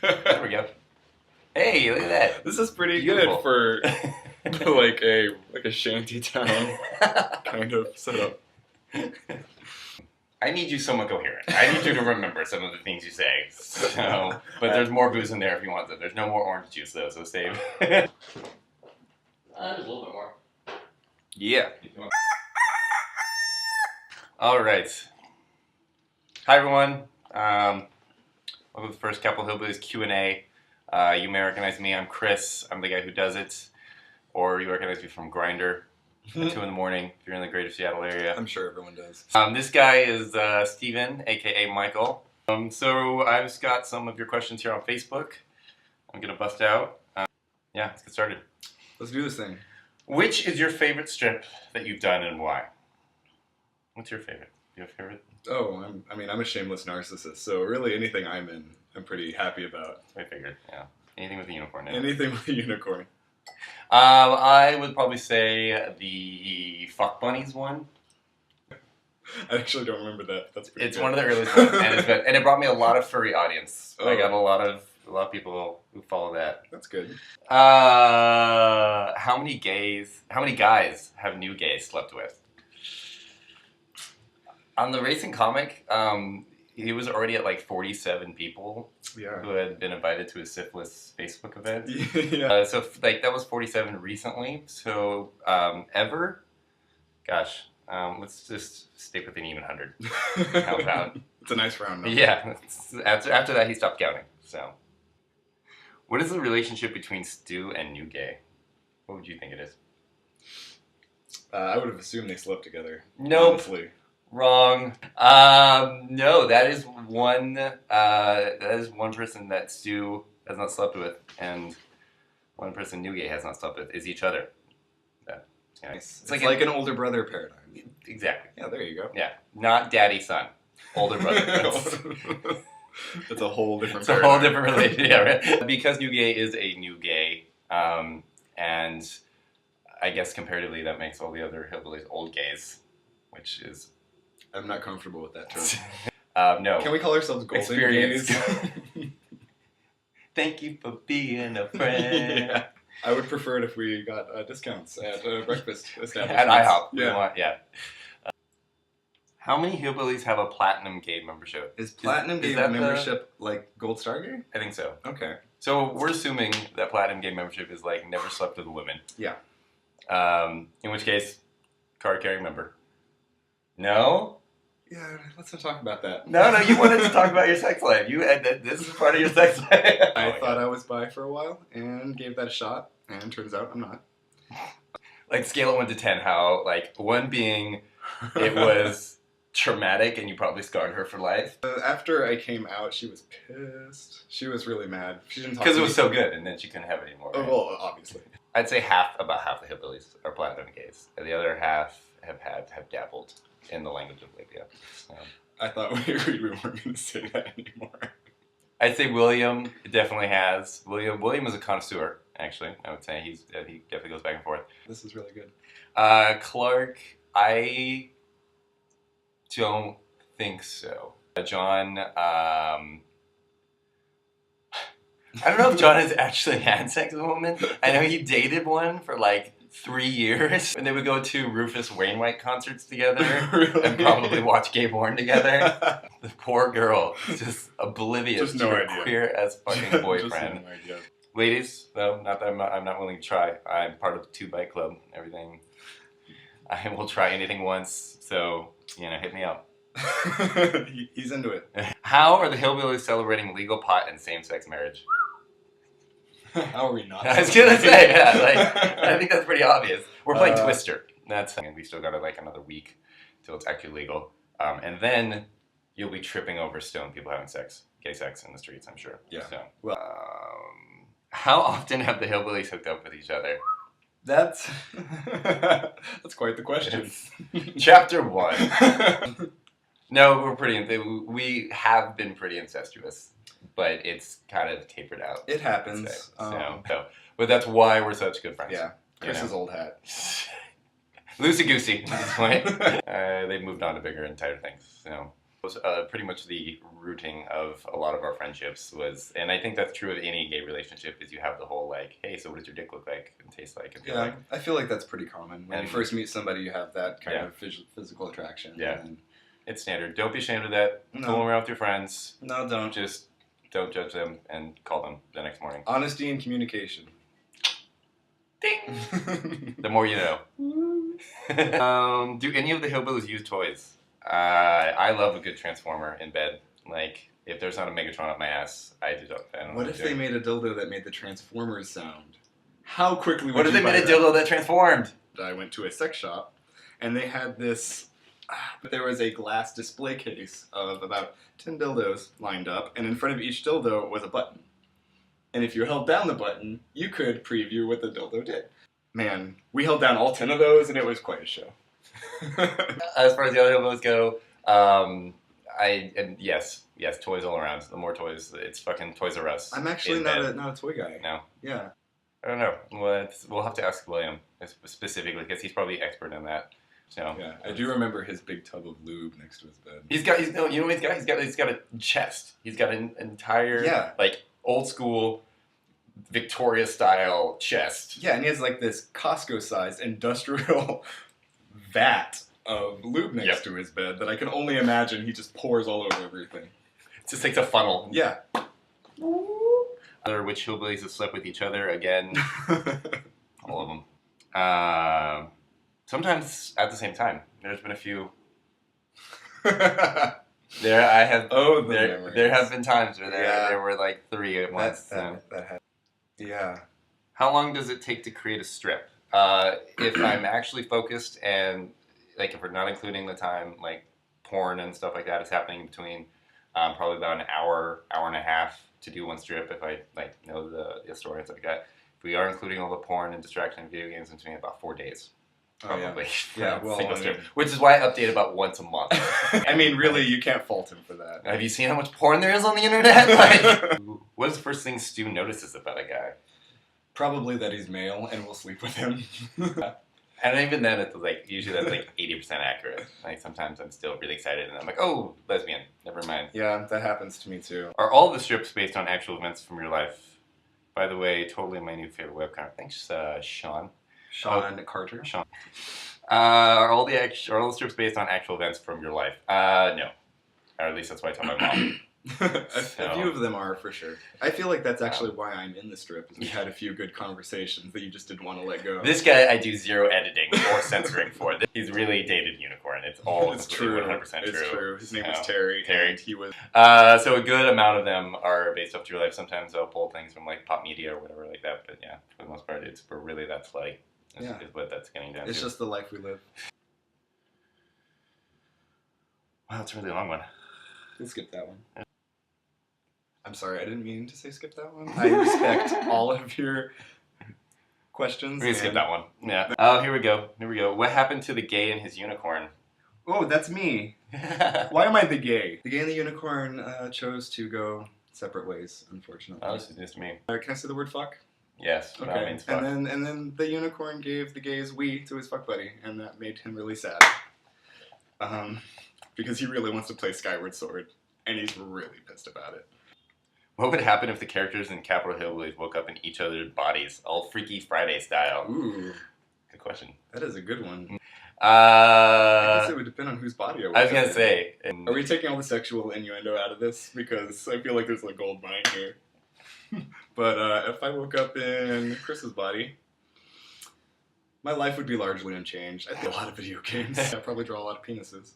There we go. Hey, look at that. This is pretty Beautiful. good for like a shanty town kind of setup. I need you somewhat coherent. I need you to remember some of the things you say. So, but there's more booze in there if you want it. There's no more orange juice though, so save. Just a little bit more. Yeah. All right. Hi everyone. Welcome to the first Couple Hillbillies Q&A. You may recognize me. I'm Chris. I'm the guy who does it. Or you recognize me from Grindr. At 2 in the morning if you're in the greater Seattle area. I'm sure everyone does. This guy is Steven, aka Michael. So I've just got some of your questions here on Facebook. I'm gonna bust out. Yeah, let's get started. Let's do this thing. Which is your favorite strip that you've done and why? What's your favorite? Do you have a favorite? Oh, I'm a shameless narcissist, so really anything I'm in, I'm pretty happy about. I figured, yeah. Anything with a unicorn in it. Anything with a unicorn. I would probably say the Fuck Bunnies one. I actually don't remember that. That's pretty It's good. one of the earliest ones, and it brought me a lot of furry audience. Oh. I got a lot of people who follow that. That's good. How many guys have new gays slept with? On the Racing Comic, he was already at like 47 people Yeah. who had been invited to his syphilis Facebook event. Yeah. So like that was 47 recently. So ever? Gosh, let's just stick with an even 100. How about? It's a nice round number. Yeah. After that, he stopped counting. So, what is the relationship between Stu and New Gay? What would you think it is? I would have assumed they slept together. Nope. Honestly. Wrong. No, that is one person that Stu has not slept with, and one person New Gay has not slept with is each other. Yeah. Nice. It's like an older brother paradigm. Exactly. Yeah, there you go. Yeah. Not daddy son. Older brother. That's a whole different It's a whole different relationship, yeah, right? Because New Gay is a new gay, and I guess comparatively that makes all the other hillbillies old gays, which is... I'm not comfortable with that term. No. Can we call ourselves golden Experience. gays? Thank you for being a friend. Yeah. I would prefer it if we got discounts at breakfast establishments. At IHOP. Yeah. Yeah. How many hillbillies have a platinum gay membership? Is platinum gay that membership like gold star gay? I think so. Okay. So we're assuming that platinum gay membership is like never slept with a woman. Yeah. In which case, card carrying member. No? Yeah, let's not talk about that. No, you wanted to talk about your sex life. This is part of your sex life. I thought I was bi for a while and gave that a shot, and turns out I'm not. Like scale of 1 to 10, how like 1 being it was traumatic and you probably scarred her for life. After I came out, she was pissed. She was really mad. She didn't talk Because to it me. was so good, and then she couldn't have it anymore. Oh, Right? well, obviously. I'd say about half the hillbillies are platinum gays, and the other half have dabbled in the language of labia. So. I thought we agreed we weren't going to say that anymore. I'd say William definitely has. William is a connoisseur, actually. I would say he definitely goes back and forth. This is really good. Clark, I don't think so. John, I don't know if John has actually had sex with a woman. I know he dated one for like 3 years, and they would go to Rufus Wainwright concerts together. Really? And probably watch Gay Born together. The poor girl, just oblivious Just to no her idea. queer as fucking boyfriend. Just no idea. Ladies, though, not that I'm not willing to try. I'm part of the 2 Bite Club. Everything. I will try anything once. So hit me up. He's into it. How are the hillbillies celebrating legal pot and same-sex marriage? How are we not? I was gonna say, yeah, like I think that's pretty obvious. We're playing Twister. And we still got like another week till it's actually legal. And then you'll be tripping over stoned people having sex, gay sex in the streets, I'm sure. Yeah. So, Well, how often have the hillbillies hooked up with each other? that's quite the question. Chapter 1. No, we have been pretty incestuous, but it's kind of tapered out. It happens. But that's why we're such good friends. Yeah. Chris's old hat. Loosey goosey at this point. They've moved on to bigger and tighter things. So Was pretty much the rooting of a lot of our friendships was, and I think that's true of any gay relationship, is you have the whole like, hey, so what does your dick look like and taste like and feel Yeah, like? I feel like that's pretty common. When And- you first meet somebody, you have that kind Yeah. of physical attraction. Yeah. And It's standard. Don't be ashamed of that. No. Fool around with your friends. no, don't. Just don't judge them and call them the next morning. Honesty and communication. Ding! The more you know. Do any of the Hillbillies use toys? I love a good Transformer in bed. Like, if there's not a Megatron up my ass, I don't know What if they made a dildo that made the Transformers sound? How quickly would What if you they buy made a that? dildo that transformed? I went to a sex shop, and they had this. There was a glass display case of about 10 dildos lined up, and in front of each dildo was a button. And if you held down the button, you could preview what the dildo did. Man, we held down all 10 of those, and it was quite a show. As far as the other Hillbillies go, yes, toys all around. The more toys, it's fucking Toys R Us. I'm actually in not bed. a toy guy. No. Yeah. I don't know. We'll have to ask William specifically because he's probably expert in that. So Yeah, I do remember his big tub of lube next to his bed. you know what he's got? He's got a chest. He's got an entire like old school Victoria style chest. Yeah, and he has like this Costco-sized industrial vat of lube next to his bed that I can only imagine he just pours all over everything. It's just like a funnel. Yeah. Other which Hillbillies have slept with each other again. All of them. Sometimes at the same time. There's been a few. There have been times where there were like 3 at once. Yeah. How long does it take to create a strip? If I'm actually focused and like if we're not including the time like porn and stuff like that is happening in between, probably about an hour and a half to do one strip if I like know the story and stuff like that. If we are including all the porn and distraction and video games in between, about 4 days. Probably. Yeah, well, single I strip. mean- Which is why I update about once a month. I mean, really, you can't fault him for that. Have you seen how much porn there is on the internet? Like, what is the first thing Stu notices about a guy? Probably that he's male and will sleep with him. And even then, it's like usually that's like 80% accurate. Like sometimes I'm still really excited, and I'm like, oh, lesbian. Never mind. Yeah, that happens to me too. Are all the strips based on actual events from your life? By the way, totally my new favorite webcomic. Thanks, Sean. Sean Carter. Sean. Are all the strips based on actual events from your life? No. Or at least that's what I told my mom. A few of them are, for sure. I feel like that's actually why I'm in the strip, is we had a few good conversations that you just didn't want to let go. This guy I do zero editing or censoring for. He's really dated unicorn. It's all It's true. 100% true. It's true. His name was So, Terry. Terry. And he was... So a good amount of them are based off your life. Sometimes I'll pull things from like pop media or whatever like that. But yeah, for the most part, it's but really that's like is what that's getting down to. It's just the life we live. Wow, that's a really long one. Let's skip that one. I'm sorry, I didn't mean to say skip that one. I respect all of your questions. We're gonna skip that one. Yeah. Oh, here we go. What happened to the gay and his unicorn? Oh, that's me. Why am I the gay? The gay and the unicorn chose to go separate ways, unfortunately. Oh, this is just me. Can I say the word fuck? Yes. That Okay. means fuck. And then the unicorn gave the gay's we to his fuck buddy, and that made him really sad. Because he really wants to play Skyward Sword, and he's really pissed about it. What would happen if the characters in Capital Hillbillies woke up in each other's bodies, all Freaky Friday style? Ooh, Good question. that is a good one. I guess I it would depend on whose body I was gonna say. Are we taking all the sexual innuendo out of this? Because I feel like there's a gold mine here. But if I woke up in Chris's body, my life would be largely unchanged. I'd play a lot of video games. I'd probably draw a lot of penises.